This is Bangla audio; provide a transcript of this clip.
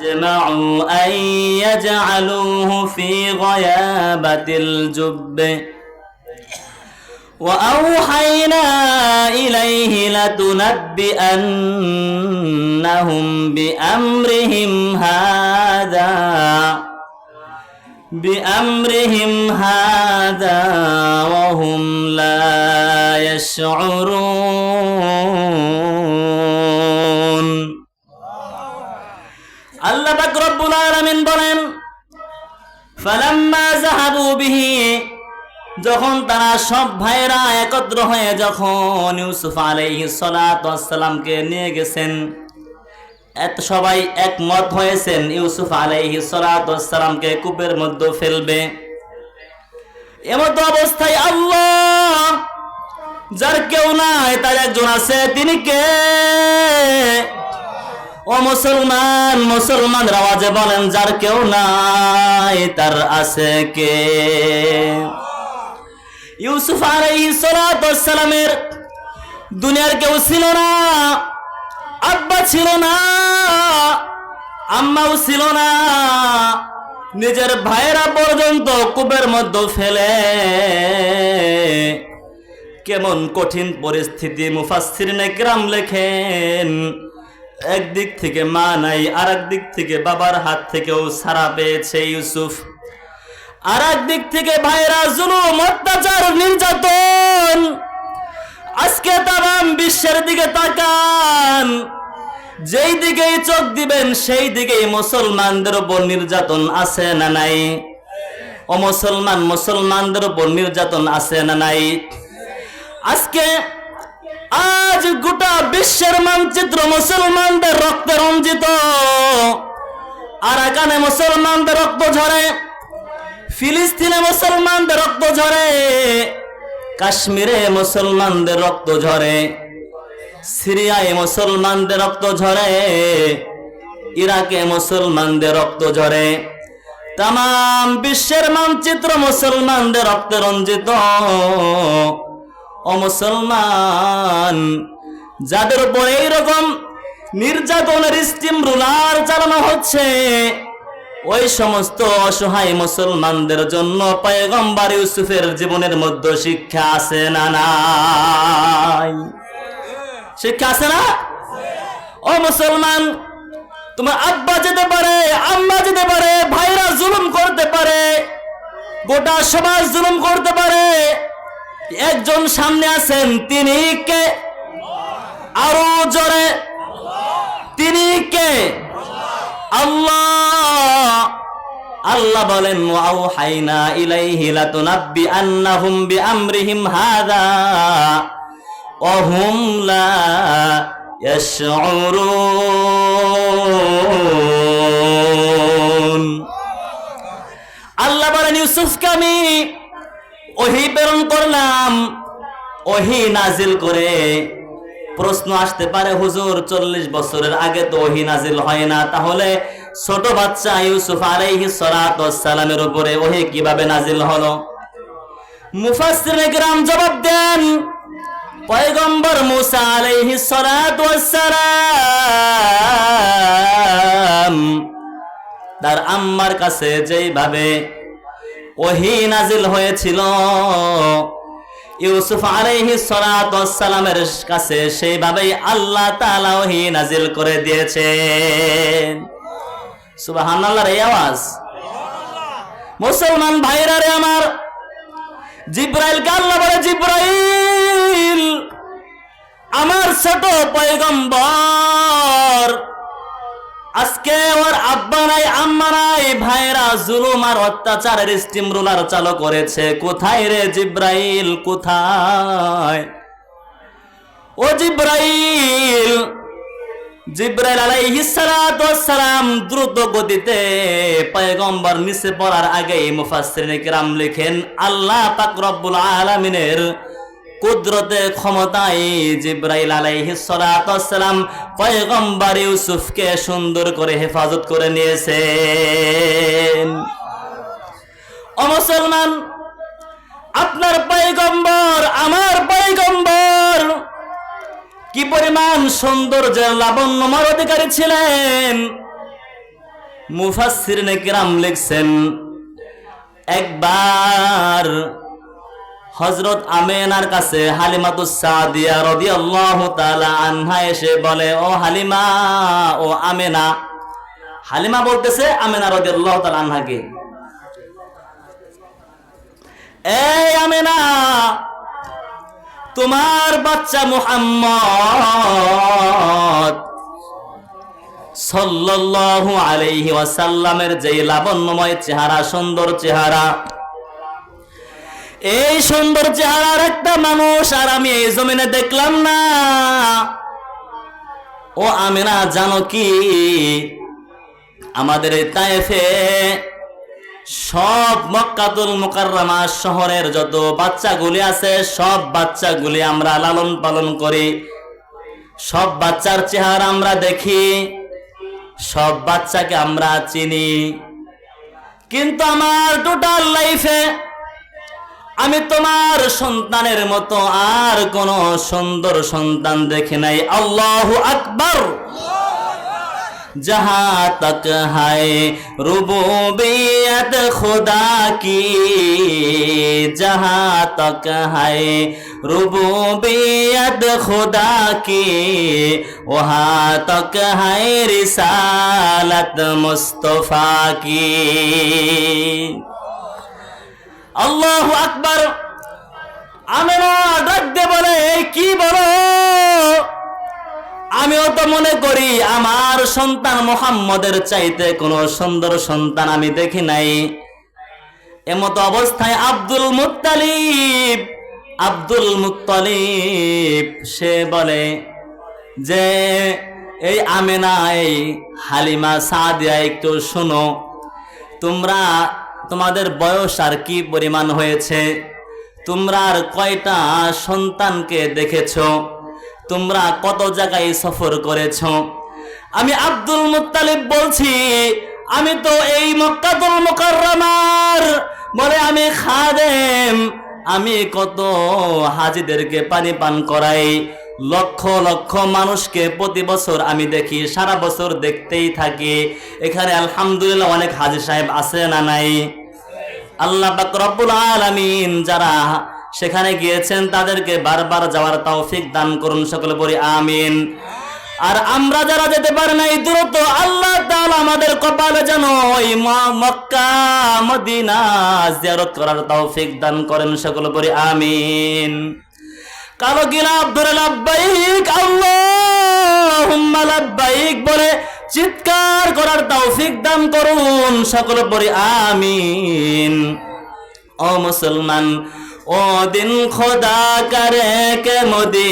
جمعوا أن يجعلوه في غيابة الجب وأوحينا إليه لتنبئنهم بأمرهم هذا وهم لا يشعرون আল্লাহ পাক রব্বুল আলামিন বলেন ফালাম্মা যাহাবু বিহি, যখন তারা সব ভাইরা একত্র হয়ে যখন ইউসুফ আলাইহিস সালাতু ওয়াস সালামকে নিয়ে গেছেন, এত সবাই একমত হয়েছেন ইউসুফ আলাইহিস সালাতু ওয়াস সালামকে কূপের মধ্যে ফেলবে। এমত অবস্থায় আল্লাহ, যার কেউ নাই তার একজন আছে, তিনি কে? ও মুসলমান, মুসলমানদের আওয়াজে বলেন, যার কেউ নাই তার আছে কে? ইউসুফ আলাইহিস সালাতু ওয়াস সালামের দুনিয়ার কেউ ছিল না, আব্বা ছিল না, আম্মাও ছিল না, নিজের ভাইরা পর্যন্ত কূপের মধ্যে ফেলে কেমন কঠিন পরিস্থিতি মুফাসসিরিনে কিরাম লেখেন, একদিক থেকে মা নাই, আর একদিক থেকে বাবার হাত থেকেও ছাড়া পেয়েছে ইউসুফ, আর একদিক থেকে ভাইরা জুলুম, অত্যাচার, নির্যাতন। আজকে তাম বিশ্বের দিকে তাকান, যেই দিকেই চোখ দিবেন সেই দিকেই মুসলমানদের উপর নির্যাতন আছে না নাই? ও মুসলমান, মুসলমানদের উপর নির্যাতন আছে না নাই? আজ গোটা বিশ্বের মানচিত্র মুসলমানদের রক্তে রঞ্জিত। আরাকানে মুসলমানদের রক্ত ঝরে, ফিলিস্তিনে মুসলমানদের রক্ত ঝরে, কাশ্মীরে মুসলমানদের রক্ত ঝরে, সিরিয়ায় মুসলমানদের রক্ত ঝরে, ইরাকে মুসলমানদের রক্ত ঝরে। তাম বিশ্বের মানচিত্র মুসলমানদের রক্তে রঞ্জিত। ও মুসলমান, যাদের উপর এইরকম নির্যাতনের স্টিম রুলার চালানো হচ্ছে, ওই সমস্ত অসহায় মুসলমানদের জন্য পয়গম্বর ইউসুফের জীবনের মধ্যে শিক্ষা আছে না নাই? শিক্ষা আছে না? ও মুসলমান, তোমার আব্বা যেতে পারে, আম্মা যেতে পারে, ভাইরা জুলুম করতে পারে, গোটা সমাজ জুলুম করতে পারে, একজন সামনে আছেন, তিনি কে? আরো জোরে, তিনি কে? আল্লাহ। আল্লাহ বলেন ওয়াউহাইনা ইলাইহি লাতুনাব্বিআন্নাহুম বিআমরিহিম হাযা ওয়া হুম লা ইয়াশউরুন। আল্লাহ বলেন ইউসুফকে আমি ওহী প্রেরণ করলাম, ওহী নাজিল করে। প্রশ্ন আসতে পারে, হুজুর 40 বছরের আগে তো ওহী নাজিল হয় না, তাহলে ছোট বাচ্চা ইউসুফ আলাইহিস সালাতু ওয়াস সালামের উপরে ওহী কিভাবে নাজিল হলো? মুফাসসিরিনে কিরাম জবাব দেন, পয়গম্বর মুসা আলাইহিস সালাতু ওয়াস সালাম তার আম্মার কাছে যেইভাবে ওহী নাজিল হয়েছিল, ইউসুফ আলাইহিস সালাতু ওয়াস সালামের কাছে সেইভাবেই আল্লাহ তাআলা ওহী নাজিল করে দিয়েছেন। সুবহানাল্লাহর এই আওয়াজ। মুসলমান ভাইরা রে আমার, জিবরাইলকে আল্লাহ বলে, জিবরাইল আমার ছোট পয়গম্বর, আজকে ওর আব্বা নাই, আম্মা নাই, ভাইরা জুলুম আর অত্যাচারের স্টিম রুলার চালু করেছে। কোথায় রে জিবরাইল, কোথায়? ও জিবরাইল, জিবরাইল আলাইহিস সালাতু ওয়াস সালাম দ্রুত গতিতে পয়গম্বর নিচে পড়ার আগেই মুফাসসিরিনে কিরাম লিখেন, আল্লাহ পাক রব্বুল আলামিনের কুদরতে ক্ষমতায় জিবরাইল আলাইহিস সালাতু ওয়াস সালাম পয়গম্বর ইউসুফকে সুন্দর করে হেফাজত করে নিয়েছেন। ও মুসলমান, আপনার পয়গম্বর, আমার পয়গম্বর কি পরিমাণ সৌন্দর্যের লাবণ্যময় অধিকারী ছিলেন! মুফাসসিরিনে কিরাম লিখছেন, একবার হযরত আমেনার কাছে হালিমাতুস সাদিয়া রাদিয়াল্লাহু তাআলা আনহা এসে বলে, ও হালিমা, ও আমেনা। হালিমা বলতেছে আমেনা রাদিয়াল্লাহু তাআলা আনহাকে, এই আমেনা, তোমার বাচ্চা মুহাম্মদ সাল্লাল্লাহু আলাইহি ওয়াসাল্লামের যে লাবণ্যময় চেহারা, সুন্দর চেহারা, এই সুন্দর চেহারার একটা মানুষ আর আমি এই জমিনে দেখলাম না। ও আমেনা, জানো কি, আমাদের এই তায়েফে সব মক্কাতুল মুকাররমা শহরের যত বাচ্চাগুলি আছে, সব বাচ্চাগুলি আমরা লালন পালন করি, সব বাচ্চার চেহারা আমরা দেখি, সব বাচ্চাকে আমরা চিনি, কিন্তু আমার টোটাল লাইফে আমি তোমার সন্তানের মতো আর কোন সুন্দর সন্তান দেখি নাই। আল্লাহু আকবার। जहाँ तक है रुबूबियत खुदा की, जहाँ तक है रुबूबियत खुदा की, वहाँ तक है रिसालत मुस्तफा की। আল্লাহু আকবার। আমেনা ডাক দিয়ে বলে, কি বলো? আমিও তো মনে করি আমার সন্তান মুহাম্মদের চাইতে কোনো সুন্দর সন্তান আমি দেখি নাই। এমতো অবস্থায় আব্দুল মুত্তালিব সে বলে যে, এই আমেনা, এই হালিমা সাদিয়া, একটু শোনো, তোমাদের বয়স আর কি পরিমাণ হয়েছে? তোমরা আর কয়টা সন্তানকে দেখেছো? তোমরা কত জায়গায় সফর করেছ? আমি আব্দুল মুত্তালিব বলছি, আমি তো এই মক্কাতুল মুকাররমার বলে আমি খাদেম, আমি কত হাজীদেরকে পানি পান করাই, লক্ষ লক্ষ মানুষকে প্রতি বছর আমি দেখি, সারা বছর দেখতেই থাকি। এখানে আলহামদুলিল্লাহ অনেক হাজী সাহেব আছে না নাই? আল্লাহ পাক রব্বুল আলামিন যারা সেখানে গিয়েছেন তাদেরকে বারবার যাওয়ার তৌফিক দান করুন, সকলে বলি আমিন। আর আমরা যারা যেতে পারি না, এই দ্রুত আল্লাহ তাআলা আমাদের কপালে যেন ওই মক্কা মদিনা জিয়ারত করার তৌফিক দান করেন, সকলে বলি আমিন। কালো গিলাপ ধরে লাব্বাইক আল্লাহুম্মা লাব্বাইক বলে চিৎকার করার তৌফিক দান করুন, সকলে বলি আমিন। ও মুসলমান, ও দিন খোদা করে কে মোদি